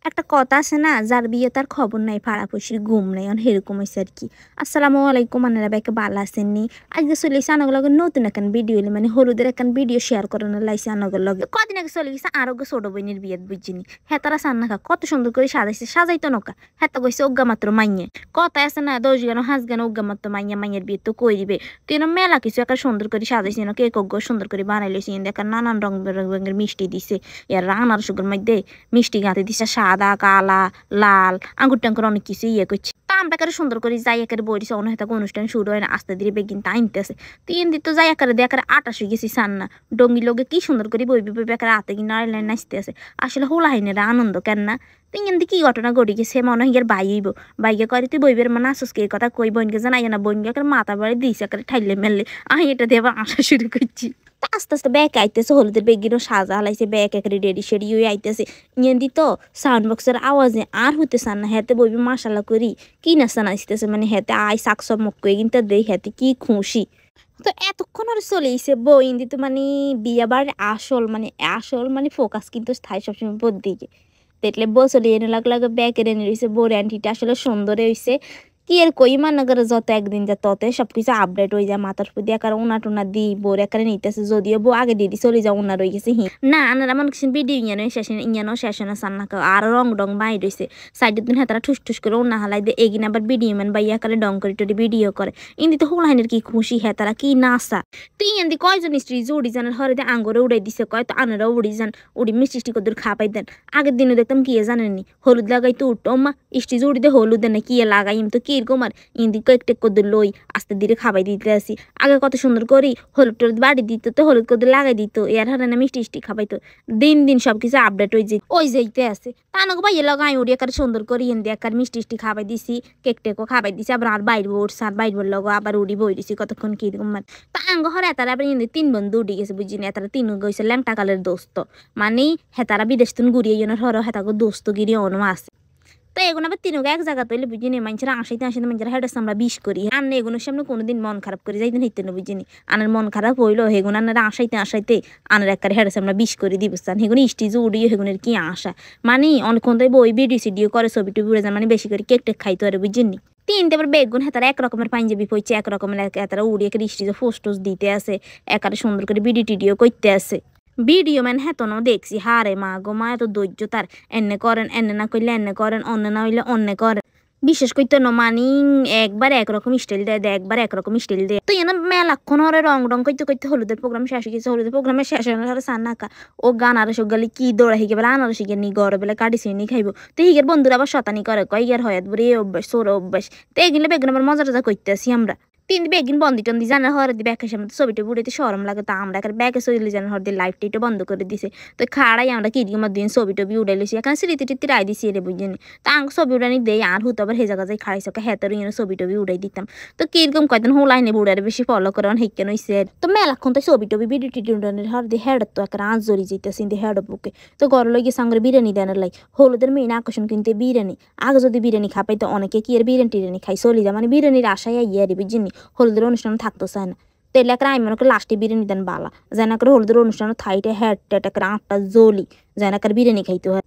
একটা কথা আছে না, যার বিয়ে তার খবর নাই, পাড়াপড়শির ঘুম নাই, এরকম হয়েছে আর কি। আসসালামু আলাইকুম, আপনারা বাইকে ভালো আছেন নি? আজকে চলে এসে আনাগো লগে নতুন একখান ভিডিও এলি, মানে হলুদের একখান ভিডিও শেয়ার করানোর লাইছে আনাগোর লগে। কদিন আগে চলে গেছে আরোগ্য ছোট বোনের বিয়েত বুঝিনি। হ্যাঁ তারা সান্না খা কত সুন্দর করে সাজাইছে, সাজাইতো নকা হ্যাঁ তা কইছে অজ্ঞা মাত্র মাইয়ে। কথা আছে না, 10 গানো 5 গানো অজ্ঞা মাত্র মাইয়া, মাইয়ের বিয়ে তো কই দিবে। তুই মেলা কিছু একটা সুন্দর করে সাজাইছে না, কেক অজ্ঞ সুন্দর করে বানাই লইছে, দেখা নানান রং বেরঙের মিষ্টি দিছে। এর রান্নার সুগের মধ্যে মিষ্টি গাঁতে দিছে সাদা কালা লাল আঙ্গুর টাঙ্গুর অনেক কিছু করছে। তা আমরা একেবারে সুন্দর করে যাই একেবারে বইছে অনেক অনুষ্ঠান শুরু হয় না, আস্তে ধীরে বেগিন টাইমতেছে। 3 দিন তো যাই একেবারে দিয়ে একেবারে 28 হয়ে গেছি সান্না ডঙ্গি লোকে কি সুন্দর করে বইবি বইবি একেবারে হাতে কিনা নাচতে আছে। আসলে হোলা হাইনেরা আনন্দ কেন না। তিন দিন কি ঘটনা ঘটি গেছে মনে হয় বাই হইব বাইকে করে তুই বইবের মানে আসসকে কথা কই বোনকে জানাই না, বোনকে একেবারে মাথা বাড়ি দিয়েছে একেবারে ঠাইলে মেললে আমি এটা দিয়ে আবার আসা শুরু করছি। আস্তে আস্তে ব্যাগ আইতেছে, হলুদের বেগিনও সাজা হালাইছে, ব্যাগ একেবারে রেডি সেডি হয়ে আইতেছে। ইয়েন্দি তো সাউন্ড বক্সের আওয়াজে আর হইতে চান না, হেতে বইবি মাশাল্লাহ করি কি নাচা নাচতেছে, মানে হেতে আয় সাকসব মুখ করে কিন্তু দেই হেতে কি খুশি। তো এতক্ষণ আর চলেইছে বউ ইন্দি তো মানে বিয়াবার আসল মানে ফোকাস কিন্তু স্থায়ী সবসময় বোর দিকে দেখলে বউ চলে এনে লাগে ব্যাগ এনে রয়েছে, বোর অ্যান্টিটা আসলে সুন্দর হয়েছে। কি আর কই মনে করে যত একদিন যা তত সবকিছু আপডেট হয়ে যায় মাথার উপর দিয়ে একার উনা টুনা দিই বোর একারে নিতেছে, যদিও বউ আগে দিদি চলে যা উনা রয়ে গেছে না আনারা মনে করছেন ভিডিও ইয়ানো শেষে সান্না আর রং ডং বাই রয়েছে সাইডের দিন হাতারা ঠুস ঠুস করে উনা হালাই দিয়ে এগিন আবার ভিডিও ম্যান বা ইয়াকারে ডং করে টোরে ভিডিও করে ইন্দি তো হোলাইনের কি খুশি হ্যাঁ তারা কি নাচা। তুই ইন্দি কয়জন স্ত্রী যে উড়ি জানের হরে দিয়ে আঙ্গরে উড়াই দিছে কয় তো আনারা উড়ি যান উড়ি মিষ্টি কদুর খাপাই দেন। আগের দিনও দেখতাম কি জানেননি হলুদ লাগাই তো উঠতো মা স্ত্রী জুড়ি দিয়ে হলুদ দেন কি লাগাই তো কি এরকম আর ইন্দি কয়েকটা কদুর লই আস্তে ধীরে খাবাই দিতে আসি। আগে কত সুন্দর করি হলুদ টলুদ বাড়ি দিত তো হলুদ কদুর লাগাই দিত এর হারে না মিষ্টি খাবাইতো। দিন দিন সবকিছু আপডেট ওই যাইতে আছে তা না ভাইয়া লাগাই উড়ি একার সুন্দর করি ইন্দি একার মিষ্টি খাবাই দিছি কেক টেকও খাবাই দিছি আবার আর বাইর উঠছে আর বাইর লগো আবার উড়ি বই দিছি কতক্ষণ কি রকম মানে। তা আঙ্গ হরে তারা আবার ইন্দি 3 বন্ধু উঠি গেছে বুঝিনি তারা 3 গেছে ল্যাংটা কালের দোস্ত মানে হেতারা বিদেশ তুন ঘুরিয়ে হর হেতাকে দোস্তগিরি অনু আছে। তো এগুলো আবার তিনকে এক জায়গা তৈলে বুঝিনি মানুষেরা আসাইতে মানুষেরা হেডে আমরা 20 করি আন্নে এগুলোর সামনে কোনোদিন মন খারাপ করে যাইতেন হিতেন বুঝিনি আনার মন খারাপ হইলো হেগুন আনারা আসাইতে আনার একবারে হেডে আমরা 20 করে দিবস্থান হেগুন স্টিজও উড়িয়ে হেগুনের কি আশা মানে অনেকক্ষণ তো বই ভিডিও সিডিও করে ছবি টবি উড়ে যান মানে বেশি করে কেক টেক খাইতে পারে বুঝিনি। তিনটে আবার বেগুন হেতারা একরকমের পাঞ্জাবি পইছে একরকমের হেতারা উড়িয়ে স্টিজে ফোস্টোস দিতে আছে একারে সুন্দর করে ভিডিও টিডিও করতে আছে। ভিডিও ম্যান হেতনো দেখছি হারে মা গো মা এত ধৈর্য তার এনে করেন এনে না করলে এনে করেন অন্য না হইলে অন্য করেন বিশেষ করতে মানি একবার একরকম স্টাইল দেয় একবার একরকম স্টাইল দেয়। তো এনে মেলাক্ষণ হরে রং রং করতে হলুদের প্রোগ্রাম শেষ হয়ে গেছে, হলুদের প্রোগ্রামে শেষ হয়ে সান্নাকা ও গান আরো গালি কি দৌড়া হিগে বেলা আনারস হিগে নি গড় বেলা কাটি চিনি খাইব তো হিগের বন্ধুরা আবার শতানি করে কয় ইয়ার হয় বলে এই অভ্যাস সোর অভ্যাস তো এগুলো বেগুন আবার মজা টজা করতে আসি আমরা। 3 বেগিন বন্দি টন্দি জানার হরে দি ব্যাগের সামনে ছবিটা বুড়াইতে শরম লাগে তো আমরা এখানে ব্যাগে চলে জানার হরে লাইফটা এটা বন্ধ করে দিছে। তো খাড়াই আমরা কিরকম দিন ছবি টবি উড়াই লইছি এখানে স্মৃতি টিতি রাই দিছি রে বুঝিনি। তো আঙ্গ ছবি উড়ানি দেয় আর হতো আবার হে জায়গা যাই খাড়াই সকে হেতার ছবি টবি উড়াই দিতাম। তো কিরকম কয়দিন হোলাইনে বুড়ারে বেশি ফলো করে হেকেন হইছে তো মেলাক্ষণ তো ছবি টবি ভিডিও টিডি উড়ানির হর দি হেড তো একটা আঁচ জড়ি যাইতেছে দি হেড বুকে। তো ঘর লইগে সঙ্গে বিরিয়ানি দেনার লাই হলুদের মেইন আকর্ষণ কিন্তু বিরিয়ানি। আগে যদি বিরিয়ানি খাপাই তো অনেকে কি আর বিরিয়ানি টিরিয়ানি খাই চলি যা মানে বিরিয়ানির আশায় ইয়ে রে বুঝিনি হলুদের অনুষ্ঠান থাকতো চায় না। তেলে একটা আমি মনে করি লাস্টে বিরিয়ানি দেন বালা যেন করে হলুদের অনুষ্ঠান থাইটে হেড টেট একটা আটটা জলি যেন করে বিরিয়ানি খাইতে হয়।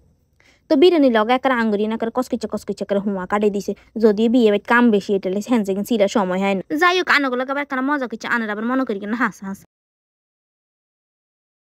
তো বিরিয়ানি লগে একটা আঙ্গুরি না করে কসকিচা করে হুয়া কাটে দিছে যদি বিয়ে বাড়ি কাম বেশি এটা হ্যান্ড সেকেন্ড সিরা সময় হয় না। যাই হোক আনাগুলো আবার একটা মজা করছে আনার আবার মনে করি কিনা হাস হাস